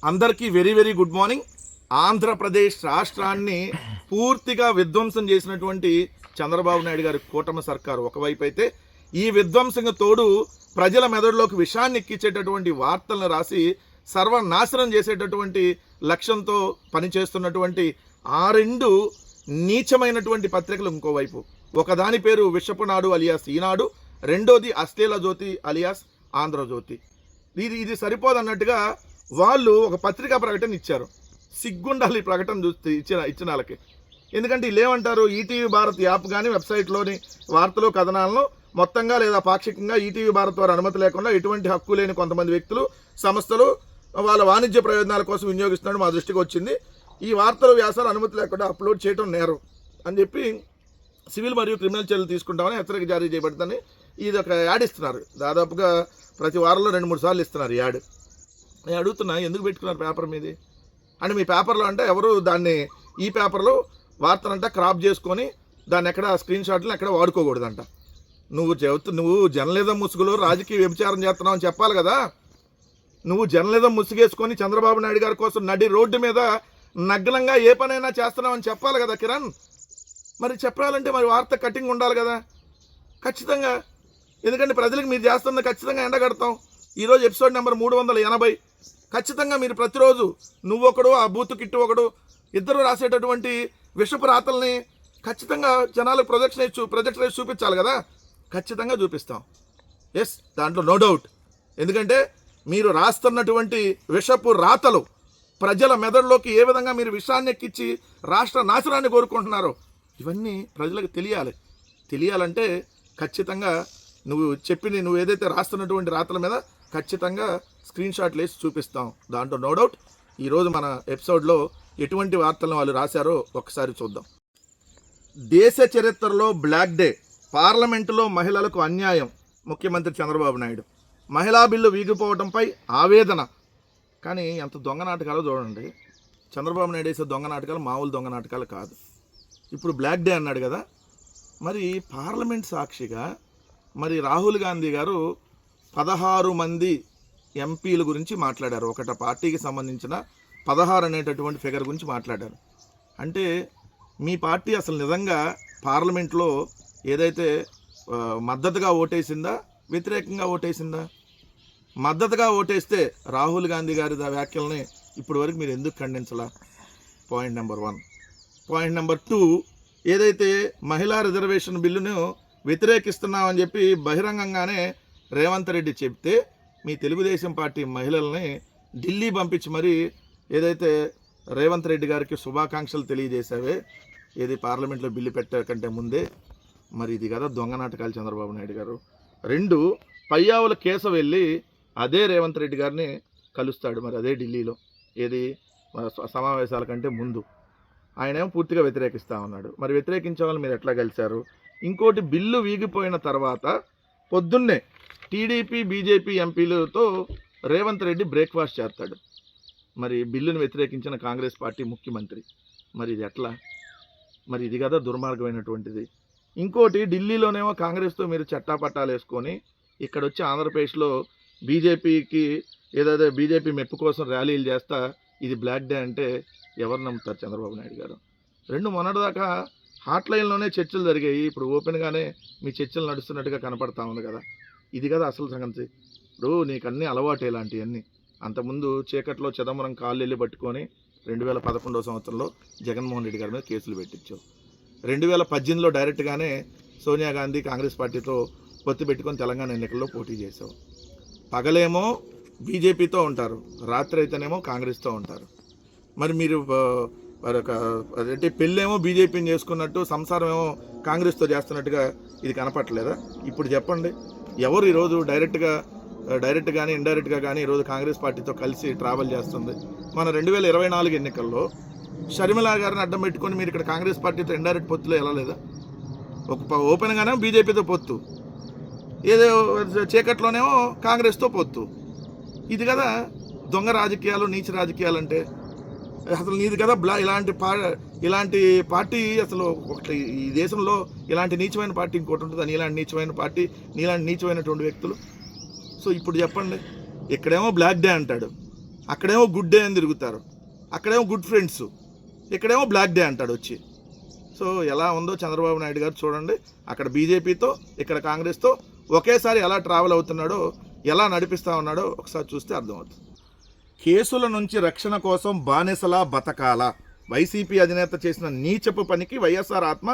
అందరికీ very very good morning. Andhra Pradesh రాష్ట్రాన్ని పూర్తిగా విధ్వంసం చేసినటువంటి చంద్రబాబు నాయుడు గారి కూటమి సర్కారు ఒకవైపు అయితే, ఈ విధ్వంసంగా తోడు ప్రజల మెదడులోకి విషాన్ని ఎక్కించేటటువంటి వార్తలను రాసి సర్వనాశనం చేసేటటువంటి లక్ష్యంతో పనిచేస్తున్నటువంటి ఆ రెండు నీచమైనటువంటి పత్రికలు ఇంకోవైపు. ఒకదాని పేరు విషపు నాడు అలియాస్ ఈనాడు, రెండోది అశ్లీల జ్యోతి అలియాస్ ఆంధ్రజ్యోతి. ఇది సరిపోదన్నట్టుగా వాళ్ళు ఒక పత్రికా ప్రకటన ఇచ్చారు. సిగ్గుండాలి ప్రకటన చూస్తే ఇచ్చిన వాళ్ళకి. ఎందుకంటే వీళ్ళు ఏమంటారు, ఈటీవీ భారత్ యాప్ కానీ వెబ్సైట్లోని వార్తలు కథనాలను మొత్తంగా లేదా పాక్షికంగా ఈటీవీ భారత్ వారి అనుమతి లేకుండా ఎటువంటి హక్కు లేని కొంతమంది వ్యక్తులు, సంస్థలు వాళ్ళ వాణిజ్య ప్రయోజనాల కోసం వినియోగిస్తున్నట్టు మా దృష్టికి వచ్చింది. ఈ వార్తలు వ్యాసాలు అనుమతి లేకుండా అప్లోడ్ చేయడం నేరం అని చెప్పి సివిల్ మరియు క్రిమినల్ చర్యలు తీసుకుంటామని హెచ్చరిక జారీ చేయబడుతుందని ఇది ఒక యాడ్ ఇస్తున్నారు. దాదాపుగా ప్రతి వారంలో 2-3 సార్లు ఇస్తున్నారు యాడ్. నేను అడుగుతున్నా, ఎందుకు పెట్టుకున్నారు పేపర్ మీది అంటే? మీ పేపర్లో అంటే ఎవరు దాన్ని ఈ పేపర్లో వార్తలంట క్రాప్ చేసుకొని దాన్ని ఎక్కడ స్క్రీన్ షాట్లను ఎక్కడ వాడుకోకూడదంట. నువ్వు జర్నలిజం ముసుగులో రాజకీయ వ్యభిచారం చేస్తున్నావు అని చెప్పాలి కదా. నువ్వు జర్నలిజం ముసుగేసుకొని చంద్రబాబు నాయుడు గారి కోసం నడి రోడ్డు మీద నగ్నంగా ఏ పనైనా చేస్తున్నావు అని చెప్పాలి కదా కిరణ్. మరి చెప్పాలంటే మరి వార్త కటింగ్ ఉండాలి కదా ఖచ్చితంగా. ఎందుకంటే ప్రజలకు మీరు చేస్తున్న ఖచ్చితంగా ఎండగడతాం. ఈరోజు ఎపిసోడ్ నెంబర్ 380. ఖచ్చితంగా మీరు ప్రతిరోజు నువ్వొకడు ఆ బూత్ కిట్టు ఒకడు ఇద్దరు రాసేటటువంటి విషపు రాతల్ని ఖచ్చితంగా జనాలకు ప్రొజెక్షన్ చూపించాలి కదా. ఖచ్చితంగా చూపిస్తాం. ఎస్, దాంట్లో నో డౌట్. ఎందుకంటే మీరు రాస్తున్నటువంటి విషపు రాతలు ప్రజల మెదడులోకి ఏ విధంగా మీరు విషాన్ని ఎక్కించి రాష్ట్ర నాశనాన్ని కోరుకుంటున్నారో ఇవన్నీ ప్రజలకు తెలియాలంటే ఖచ్చితంగా నువ్వు ఏదైతే రాస్తున్నటువంటి రాతల మీద ఖచ్చితంగా స్క్రీన్ షాట్లు వేసి చూపిస్తాం. దాంట్లో నో డౌట్. ఈరోజు మన ఎపిసోడ్లో ఎటువంటి వార్తలను వాళ్ళు రాశారో ఒకసారి చూద్దాం. దేశ చరిత్రలో బ్లాక్ డే, పార్లమెంటులో మహిళలకు అన్యాయం, ముఖ్యమంత్రి చంద్రబాబు నాయుడు. మహిళా బిల్లు వీగిపోవడంపై ఆవేదన. కానీ ఎంత దొంగ నాటకాలు చూడండి. చంద్రబాబు నాయుడు వేసే దొంగ నాటకాలు మామూలు దొంగ నాటకాలు కాదు. ఇప్పుడు బ్లాక్ డే అన్నాడు కదా, మరి పార్లమెంట్ సాక్షిగా మరి రాహుల్ గాంధీ గారు 16 మంది ఎంపీల గురించి మాట్లాడారు. ఒకట పార్టీకి సంబంధించిన 16 అనేటటువంటి ఫిగర్ గురించి మాట్లాడారు. అంటే మీ పార్టీ అసలు నిజంగా పార్లమెంట్లో ఏదైతే మద్దతుగా ఓటేసిందా, వ్యతిరేకంగా ఓటేసిందా? మద్దతుగా ఓటేస్తే రాహుల్ గాంధీ గారి వ్యాఖ్యల్ని ఇప్పటి వరకు మీరు ఎందుకు ఖండించలా? Point number 1. పాయింట్ నెంబర్ 2, ఏదైతే మహిళా రిజర్వేషన్ బిల్లును వ్యతిరేకిస్తున్నామని చెప్పి బహిరంగంగానే రేవంత్ రెడ్డి చెప్తే మీ తెలుగుదేశం పార్టీ మహిళల్ని ఢిల్లీ పంపించి మరి ఏదైతే రేవంత్ రెడ్డి గారికి శుభాకాంక్షలు తెలియజేశావే ఏది పార్లమెంట్లో బిల్లు పెట్టకంటే ముందే, మరి ఇది కదా దొంగ నాటకాలు చంద్రబాబు నాయుడు గారు. 2, పయ్యావుల కేసు వెళ్ళి అదే రేవంత్ రెడ్డి గారిని కలుస్తాడు మరి అదే ఢిల్లీలో, ఏది సమావేశాల కంటే ముందు. ఆయనేమో పూర్తిగా వ్యతిరేకిస్తా ఉన్నాడు. మరి వ్యతిరేకించే వాళ్ళు మీరు ఎట్లా కలిశారు? ఇంకోటి, బిల్లు వీగిపోయిన తర్వాత పొద్దున్నే టీడీపీ బీజేపీ ఎంపీలతో రేవంత్ రెడ్డి బ్రేక్ఫాస్ట్ చేస్తాడు. మరి బిల్లును వ్యతిరేకించిన కాంగ్రెస్ పార్టీ ముఖ్యమంత్రి. మరి ఇది ఎట్లా? మరి ఇది కదా దుర్మార్గమైనటువంటిది. ఇంకోటి, ఢిల్లీలోనేమో కాంగ్రెస్తో మీరు చట్టాపట్టాలు వేసుకొని ఇక్కడ వచ్చి ఆంధ్రప్రదేశ్లో బీజేపీకి ఏదైతే బీజేపీ మెప్పు కోసం ర్యాలీలు చేస్తా ఇది బ్లాక్ డే అంటే ఎవరు నమ్ముతారు చంద్రబాబు నాయుడు గారు? 2 మొన్నటిదాకా హాట్లైన్లోనే చర్చలు జరిగాయి. ఇప్పుడు ఓపెన్గానే మీ చర్చలు నడుస్తున్నట్టుగా కనపడతా ఉంది కదా. ఇది కదా అసలు సంగతి. ఇప్పుడు నీకు అన్నీ అలవాటు ఇలాంటివన్నీ. అంతకుముందు చీకట్లో చిదంబరం కాళ్ళు వెళ్ళి పట్టుకొని 2011 సంవత్సరంలో జగన్మోహన్ రెడ్డి గారి మీద కేసులు పెట్టించావు. 2018లో డైరెక్ట్గానే సోనియా గాంధీ కాంగ్రెస్ పార్టీతో పొత్తు పెట్టుకొని తెలంగాణ ఎన్నికల్లో పోటీ చేసావు. పగలేమో బీజేపీతో ఉంటారు, రాత్రి అయితేనేమో కాంగ్రెస్తో ఉంటారు. మరి మీరు అదేంటి పెళ్ళేమో బీజేపీని చేసుకున్నట్టు సంసారం ఏమో కాంగ్రెస్తో చేస్తున్నట్టుగా ఇది కనపట్లేదా? ఇప్పుడు చెప్పండి, ఎవరు ఈరోజు డైరెక్ట్ కానీ ఇండైరెక్ట్గా కానీ ఈరోజు కాంగ్రెస్ పార్టీతో కలిసి ట్రావెల్ చేస్తుంది? మన 2024 ఎన్నికల్లో షర్మిల గారిని అడ్డం పెట్టుకొని మీరు ఇక్కడ కాంగ్రెస్ పార్టీతో ఇండైరెక్ట్ పొత్తులో వెళ్ళలేదా? ఒక ఓపెన్గానే బీజేపీతో పొత్తు, ఏదో చీకట్లోనేమో కాంగ్రెస్తో పొత్తు. ఇది కదా దొంగ రాజకీయాలు, నీచ రాజకీయాలు అంటే. అసలు నీది కదా ఇలాంటి పార్టీ అసలు ఒకటి ఈ దేశంలో ఇలాంటి నీచమైన పార్టీ ఇంకోటి ఉంటుంది. నీలాంటి నీచమైన పార్టీ, నీలాంటి నీచమైనటువంటి వ్యక్తులు. సో ఇప్పుడు చెప్పండి, ఇక్కడేమో బ్లాక్ డే అంటాడు, అక్కడేమో గుడ్ డే అని తిరుగుతారు, అక్కడేమో గుడ్ ఫ్రెండ్స్, ఇక్కడేమో బ్లాక్ డే అంటాడు వచ్చి. సో ఎలా ఉందో చంద్రబాబు నాయుడు గారు చూడండి, అక్కడ బీజేపీతో ఇక్కడ కాంగ్రెస్తో ఒకేసారి ఎలా ట్రావెల్ అవుతున్నాడో, ఎలా నడిపిస్తూ ఉన్నాడో ఒకసారి చూస్తే అర్థమవుతుంది. కేసుల నుంచి రక్షణ కోసం బానిసలా బతకాల, వైసీపీ అధినేత చేసిన నీచపు పనికి వైఎస్ఆర్ ఆత్మ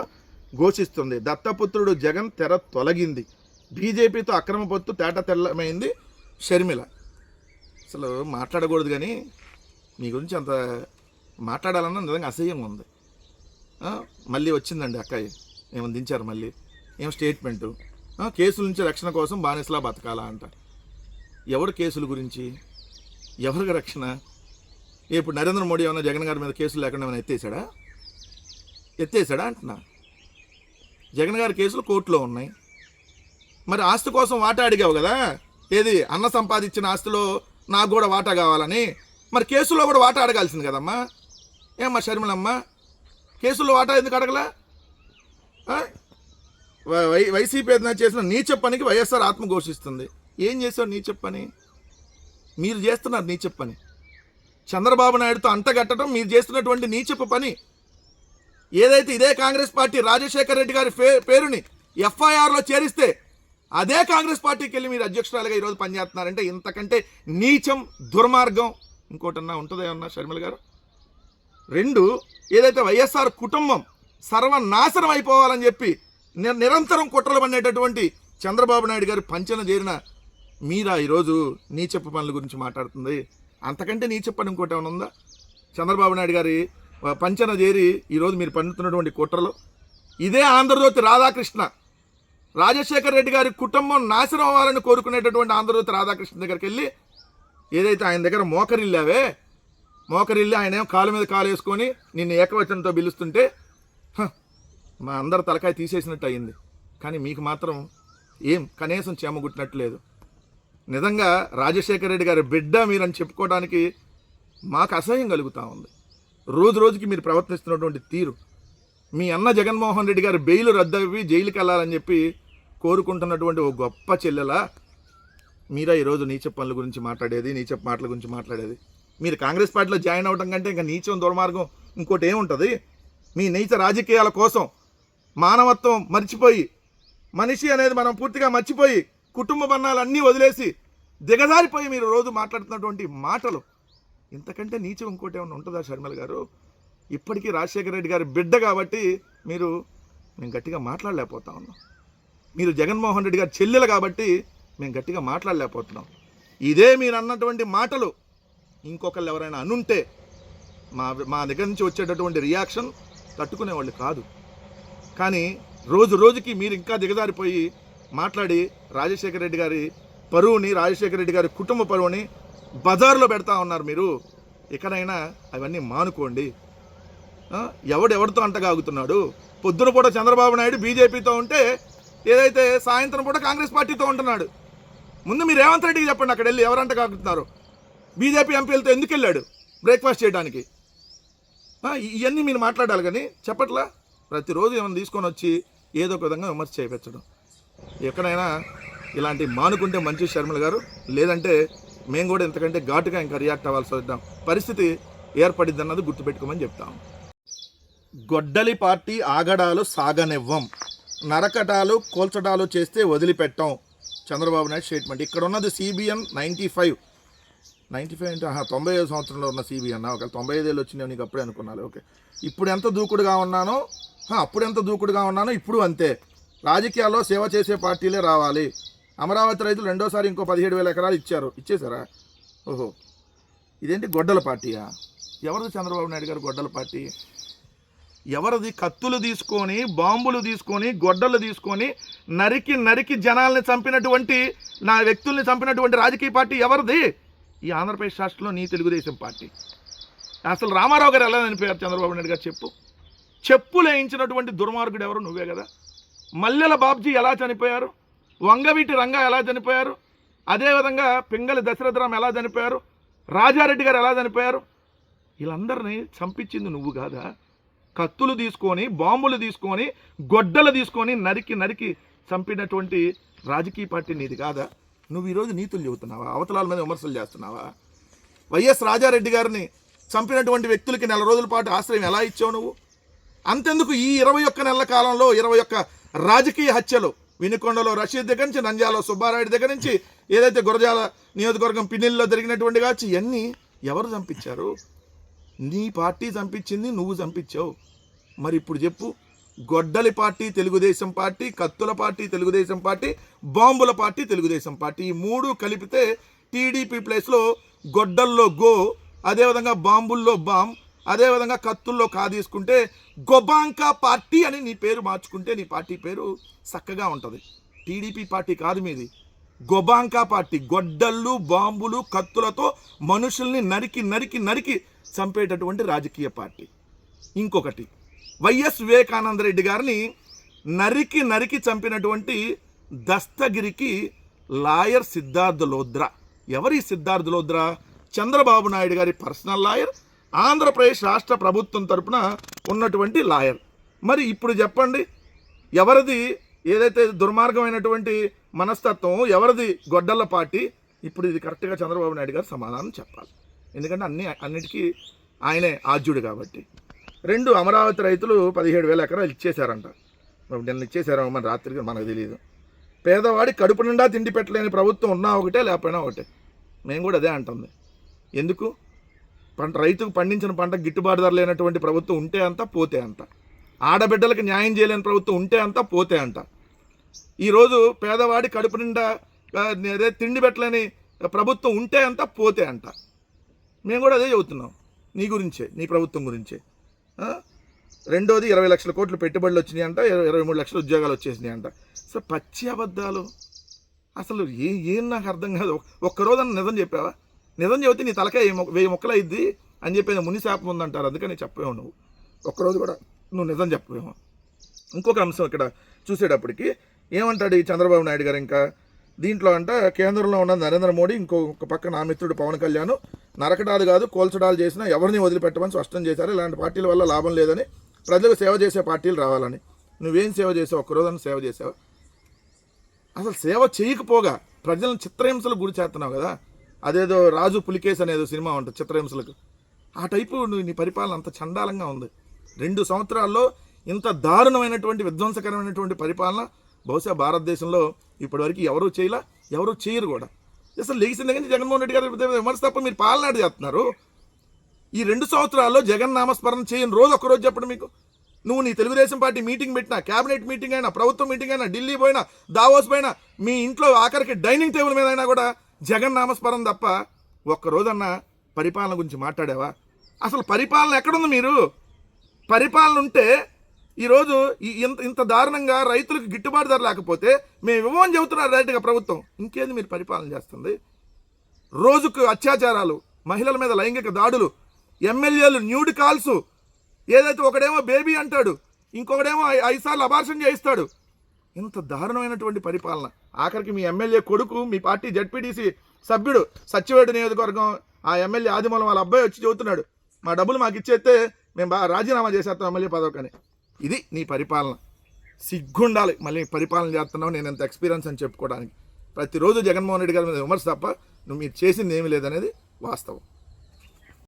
ఘోషిస్తుంది. దత్తపుత్రుడు జగన్ తెర తొలగింది, బీజేపీతో అక్రమ పొత్తు తేట తెల్లమైంది షర్మిల. అసలు మాట్లాడకూడదు కానీ మీ గురించి అంత మాట్లాడాలన్నా నిజంగా అసహ్యంగా ఉంది. మళ్ళీ వచ్చిందండి అక్కయ్య, ఏమో దించారు మళ్ళీ, ఏం స్టేట్మెంటు, కేసుల నుంచి రక్షణ కోసం బానిసలా బతకాలా అంట. ఎవరు కేసుల గురించి, ఎవరికి రక్షణ? ఇప్పుడు నరేంద్ర మోడీ ఏమన్నా జగన్ గారి మీద కేసులు లేకుండా ఏమైనా ఎత్తేసాడా అంటున్నా. జగన్ గారి కేసులు కోర్టులో ఉన్నాయి. మరి ఆస్తి కోసం వాటా అడిగావు కదా, ఏది అన్న సంపాదించిన ఆస్తిలో నాకు కూడా వాటా కావాలని, మరి కేసులో కూడా వాటా అడగాల్సింది కదమ్మా. ఏమ్మా షర్మిలమ్మ, కేసుల్లో వాటా ఎందుకు అడగలా? వైసీపీ ఏదైనా చేసిన నీచ పనికి వైఎస్ఆర్ ఆత్మ ఘోషిస్తుంది. ఏం చేశారు నీచ పని? మీరు చేస్తున్నారు నీచ పని. చంద్రబాబు నాయుడుతో అంటగట్టడం మీరు చేస్తున్నటువంటి నీచపు పని. ఏదైతే ఇదే కాంగ్రెస్ పార్టీ రాజశేఖర రెడ్డి గారి పేరుని ఎఫ్ఐఆర్లో చేరిస్తే అదే కాంగ్రెస్ పార్టీకి వెళ్ళి మీరు అధ్యక్షురాలుగా ఈరోజు పనిచేస్తున్నారంటే ఇంతకంటే నీచం, దుర్మార్గం ఇంకోటన్నా ఉంటుందే అన్నా షర్మిల గారు? రెండు, ఏదైతే వైఎస్ఆర్ కుటుంబం సర్వనాశనం అయిపోవాలని చెప్పి నిరంతరం కుట్రలు పడినటువంటి చంద్రబాబు నాయుడు గారు పంచన చేరిన మీరా ఈరోజు నీచపు పనుల గురించి మాట్లాడుతుంది? అంతకంటే నీచపు పని ఇంకోటి ఏమైనా ఉందా? చంద్రబాబు నాయుడు గారి పంచన చేరి ఈరోజు మీరు పన్నుతున్నటువంటి కుట్రలు. ఇదే ఆంధ్రజ్యోతి రాధాకృష్ణ, రాజశేఖర రెడ్డి గారి కుటుంబం నాశనం అవ్వాలని కోరుకునేటటువంటి ఆంధ్రజ్యోతి రాధాకృష్ణ దగ్గరికి వెళ్ళి ఏదైతే ఆయన దగ్గర మోకరిల్లి ఆయన కాలు మీద కాలు వేసుకొని నిన్ను ఏకవచనంతో పిలుస్తుంటే మా అందరి తలకాయ తీసేసినట్టు అయింది. కానీ మీకు మాత్రం ఏం కనీసం చెమ్మగుట్టినట్టు లేదు. నిజంగా రాజశేఖర రెడ్డి గారి బిడ్డ మీరని చెప్పుకోవడానికి మాకు అసహ్యం కలుగుతూ ఉంది. రోజు రోజుకి మీరు ప్రవర్తిస్తున్నటువంటి తీరు. మీ అన్న జగన్మోహన్ రెడ్డి గారి బెయిల్ రద్దవి జైలుకి వెళ్ళాలని చెప్పి కోరుకుంటున్నటువంటి ఓ గొప్ప చెల్లెలా మీరా ఈరోజు నీచ పనుల గురించి మాట్లాడేది, నీచ మాటల గురించి మాట్లాడేది? మీరు కాంగ్రెస్ పార్టీలో జాయిన్ అవ్వడం కంటే ఇంకా నీచం, దుర్మార్గం ఇంకోటి ఏముంటుంది? మీ నీచ రాజకీయాల కోసం మానవత్వం మర్చిపోయి, మనిషి అనేది మనం పూర్తిగా మర్చిపోయి, కుటుంబ బంధాలన్నీ వదిలేసి దిగజారిపోయి మీరు రోజు మాట్లాడుతున్నటువంటి మాటలు ఇంతకంటే నీచం ఇంకోటి ఏమైనా ఉంటుందా షర్మిల గారు? ఇప్పటికీ రాజశేఖర రెడ్డి గారి బిడ్డ కాబట్టి మేము గట్టిగా మాట్లాడలేకపోతా ఉన్నాం. మీరు జగన్మోహన్ రెడ్డి గారి చెల్లెలు కాబట్టి మేము గట్టిగా మాట్లాడలేకపోతున్నాం. ఇదే మీరు అన్నటువంటి మాటలు ఇంకొకళ్ళు ఎవరైనా అనుంటే మా దగ్గర నుంచి వచ్చేటటువంటి రియాక్షన్ తట్టుకునేవాళ్ళు కాదు. కానీ రోజు రోజుకి మీరు ఇంకా దిగజారిపోయి మాట్లాడి రాజశేఖర రెడ్డి గారి పరువుని, రాజశేఖర రెడ్డి గారి కుటుంబ పరువుని బజార్లో పెడతా ఉన్నారు. మీరు ఎక్కడైనా అవన్నీ మానుకోండి. ఎవరితో అంటగాగుతున్నాడు? పొద్దున పూట చంద్రబాబు నాయుడు బీజేపీతో ఉంటే ఏదైతే సాయంత్రం పూట కాంగ్రెస్ పార్టీతో ఉంటున్నాడు. ముందు మీరు రేవంత్ రెడ్డికి చెప్పండి, అక్కడ వెళ్ళి ఎవరంట కాగుతున్నారు? బీజేపీ ఎంపీలతో ఎందుకు వెళ్ళాడు బ్రేక్ఫాస్ట్ చేయడానికి? ఇవన్నీ మీరు మాట్లాడాలి కానీ చెప్పట్లా. ప్రతిరోజు ఏమైనా తీసుకొని వచ్చి ఏదో ఒక విధంగా విమర్శ చేయించడం. ఎక్కడైనా ఇలాంటి మానుకుంటే మంచి షర్మిల గారు, లేదంటే మేము కూడా ఇంతకంటే ఘాటుగా ఇంకా రియాక్ట్ అవ్వాల్సి వద్దాం పరిస్థితి ఏర్పడిద్ది అన్నది గుర్తుపెట్టుకోమని చెప్తాం. గొడ్డలి పార్టీ ఆగడాలు సాగనివ్వం, నరకటాలు కోల్చటాలు చేస్తే వదిలిపెట్టాం చంద్రబాబు నాయుడు స్టేట్మెంట్. ఇక్కడ ఉన్నది CBN 95 అంటే 95 సంవత్సరంలో ఉన్న CBN. ఒక 95 ఏళ్ళు వచ్చినావు నీకు అప్పుడే అనుకున్నాను. ఓకే, ఇప్పుడు ఎంత దూకుడుగా ఉన్నానో ఇప్పుడు అంతే. రాజకీయాల్లో సేవ చేసే పార్టీలే రావాలి. అమరావతి రైతులు రెండోసారి ఇంకో 17,000 ఎకరాలు ఇచ్చేసారా? ఓహో, ఇదేంటి గొడ్డల పార్టీయా? ఎవరిది చంద్రబాబు నాయుడు గారు గొడ్డల పార్టీ? ఎవరిది? కత్తులు తీసుకొని, బాంబులు తీసుకొని, గొడ్డలు తీసుకొని నరికి జనాల్ని చంపినటువంటి, నా వ్యక్తుల్ని చంపినటువంటి రాజకీయ పార్టీ ఎవరిది? ఈ ఆంధ్రప్రదేశ్ రాష్ట్రంలో నీ తెలుగుదేశం పార్టీ. అసలు రామారావు గారు ఎలా చనిపోయారు చంద్రబాబు నాయుడు గారు? చెప్పులు వేయించినటువంటి దుర్మార్గుడు ఎవరు? నువ్వే కదా. మల్లెల బాబ్జీ ఎలా చనిపోయారు? వంగవీటి రంగా ఎలా చనిపోయారు? అదేవిధంగా పింగళి దశరథరామ్ ఎలా చనిపోయారు? రాజారెడ్డి గారు ఎలా చనిపోయారు? వీళ్ళందరినీ చంపించింది నువ్వు కాదా? కత్తులు తీసుకొని, బాంబులు తీసుకొని, గొడ్డలు తీసుకొని నరికి చంపినటువంటి రాజకీయ పార్టీ నీది కాదా? నువ్వు ఈరోజు నీతులు చెబుతున్నావా? అవతలాల మీద విమర్శలు చేస్తున్నావా? వైఎస్ రాజారెడ్డి గారిని చంపినటువంటి వ్యక్తులకి 4 రోజుల పాటు ఆశ్రయం ఎలా ఇచ్చావు నువ్వు? అంతెందుకు ఈ 21 నెలల కాలంలో 21 రాజకీయ హత్యలు, వినుకొండలో రషీద్ దగ్గర నుంచి, నంద్యాలలో సుబ్బారాయుడు దగ్గర నుంచి, ఏదైతే గురజాల నియోజకవర్గం పిన్నెల్లో జరిగినటువంటి కావచ్చు, ఇవన్నీ ఎవరు చంపించారు? నీ పార్టీ చంపించింది, నువ్వు చంపించావు. మరి ఇప్పుడు చెప్పు, గొడ్డలి పార్టీ తెలుగుదేశం పార్టీ, కత్తుల పార్టీ తెలుగుదేశం పార్టీ, బాంబుల పార్టీ తెలుగుదేశం పార్టీ, ఈ 3 కలిపితే టీడీపీ ప్లేస్లో గొడ్డల్లో గో, అదేవిధంగా బాంబుల్లో బాంబ్, అదేవిధంగా కత్తుల్లో తీసుకుంటే గొబాంకా పార్టీ అని నీ పేరు మార్చుకుంటే నీ పార్టీ పేరు చక్కగా ఉంటుంది. టీడీపీ పార్టీ కాదు మీది, గొబాంకా పార్టీ. గొడ్డళ్ళు, బాంబులు, కత్తులతో మనుషుల్ని నరికి నరికి నరికి చంపేటటువంటి రాజకీయ పార్టీ. ఇంకొకటి, వైఎస్ వివేకానందరెడ్డి గారిని నరికి నరికి చంపినటువంటి దస్తగిరికి లాయర్ సిద్ధార్థ్ లోద్రా. ఎవరి సిద్ధార్థ్ లోద్రా? చంద్రబాబు నాయుడు గారి పర్సనల్ లాయర్, ఆంధ్రప్రదేశ్ రాష్ట్ర ప్రభుత్వం తరపున ఉన్నటువంటి లాయర్. మరి ఇప్పుడు చెప్పండి, ఎవరిది ఏదైతే దుర్మార్గమైనటువంటి మనస్తత్వం, ఎవరిది గొడ్డళ్ళ పార్టీ? ఇప్పుడు ఇది కరెక్ట్గా చంద్రబాబు నాయుడు గారు సమాధానం చెప్పాలి. ఎందుకంటే అన్నిటికీ ఆయనే ఆద్యుడు కాబట్టి. 2 అమరావతి రైతులు 17,000 ఎకరాలు ఇచ్చేశారంట. నిన్న ఇచ్చేశారు, మన రాత్రికి మనకు తెలియదు. పేదవాడి కడుపు నిండా తిండి పెట్టలేని ప్రభుత్వం ఉన్నా ఒకటే, లేకపోయినా ఒకటే. మేము కూడా అదే అంటుంది. ఎందుకు? రైతుకు పండించిన పంట గిట్టుబాటు ధర లేనటువంటి ప్రభుత్వం ఉంటే అంత, పోతే అంత. ఆడబిడ్డలకు న్యాయం చేయలేని ప్రభుత్వం ఉంటే అంత, పోతే అంత. ఈరోజు పేదవాడి కడుపు నిండా తిండి పెట్టలేని ప్రభుత్వం ఉంటే అంత, పోతే అంట. మేము కూడా అదే చెబుతున్నాం నీ గురించే, నీ ప్రభుత్వం గురించే. రెండోది 20 లక్షల కోట్లు పెట్టుబడులు వచ్చినాయి అంట, 23 లక్షల ఉద్యోగాలు వచ్చేసినాయి అంట. అసలు పచ్చి అబద్ధాలు. అసలు ఏం నాకు అర్థం కాదు. ఒక్కరోజన్నా నిజం చెప్పావా? నిజం చెబితే నీ తలకాయ 1000 ముక్కలు అయింది అని చెప్పేది మునిశాపం ఉందంటారు. అందుకని చెప్పేవు నువ్వు. ఒక్కరోజు కూడా నువ్వు నిజం చెప్పేమో. ఇంకొక అంశం ఇక్కడ చూసేటప్పటికి ఏమంటాడు ఈ చంద్రబాబు నాయుడు గారు ఇంకా దీంట్లో అంట, కేంద్రంలో ఉన్న నరేంద్ర మోడీ ఇంకొక పక్క నా మిత్రుడు పవన్ కళ్యాణ్ నరకడాలు కాదు కోల్చడాలు చేసినా ఎవరిని వదిలిపెట్టమని స్పష్టం చేశారు. ఇలాంటి పార్టీల వల్ల లాభం లేదని, ప్రజలకు సేవ చేసే పార్టీలు రావాలని. నువ్వేం సేవ చేసావు? ఒక్కరోజు సేవ చేసావు? అసలు సేవ చేయకపోగా ప్రజలను చిత్రహింసలకు గురి చేస్తున్నావు కదా. అదేదో రాజు పులికేస్ అనేదో సినిమా ఉంటుంది చిత్రహింసలకు. ఆ టైపు నీ పరిపాలన అంత చండాలంగా ఉంది. 2 సంవత్సరాల్లో ఇంత దారుణమైనటువంటి విధ్వంసకరమైనటువంటి పరిపాలన బహుశా భారతదేశంలో ఇప్పటివరకు ఎవరూ చేయరు కూడా. అసలు లెగిసింది కానీ జగన్మోహన్ రెడ్డి గారు విమర్శ తప్ప మీరు పాలన చేస్తున్నారు. ఈ 2 సంవత్సరాల్లో జగన్ నామస్మరణ చేయని రోజు ఒక్కరోజు చెప్పండి మీకు. నువ్వు నీ తెలుగుదేశం పార్టీ మీటింగ్ పెట్టినా, క్యాబినెట్ మీటింగ్ అయినా, ప్రభుత్వం మీటింగ్ అయినా, ఢిల్లీ పోయినా, దావోస్ పోయినా, మీ ఇంట్లో ఆఖరికి డైనింగ్ టేబుల్ మీద అయినా కూడా జగన్ నామస్మరణ తప్ప ఒక్కరోజన్నా పరిపాలన గురించి మాట్లాడావా? అసలు పరిపాలన ఎక్కడుంది? మీరు పరిపాలన ఉంటే ఈరోజు ఇంత దారుణంగా రైతులకు గిట్టుబాటు ధర లేకపోతే మేము ఇవ్వమని చెబుతున్నారు డైరెక్ట్గా ప్రభుత్వం. ఇంకేది మీరు పరిపాలన చేస్తుంది? రోజుకు అత్యాచారాలు, మహిళల మీద లైంగిక దాడులు, ఎమ్మెల్యేలు న్యూడ్ కాల్స్, ఏదైతే ఒకడేమో బేబీ అంటాడు, ఇంకొకడేమో 5 సార్లు అబార్షన్ చేయిస్తాడు. ఇంత దారుణమైనటువంటి పరిపాలన. ఆఖరికి మీ ఎమ్మెల్యే కొడుకు, మీ పార్టీ జడ్పీటీసీ సభ్యుడు సత్యవేడు నియోజకవర్గం ఆ ఎమ్మెల్యే ఆదిమూలం వాళ్ళ అబ్బాయి వచ్చి చెబుతున్నాడు, మా డబ్బులు మాకు ఇచ్చేస్తే మేము రాజీనామా చేసేస్తాం ఎమ్మెల్యే పదవికని. ఇది నీ పరిపాలన. సిగ్గుండాలి మళ్ళీ పరిపాలన చేస్తున్నావు నేను ఎంత ఎక్స్పీరియన్స్ అని చెప్పుకోవడానికి. ప్రతిరోజు జగన్మోహన్ రెడ్డి గారి మీద విమర్శ తప్ప మీరు చేసింది ఏమీ లేదనేది వాస్తవం.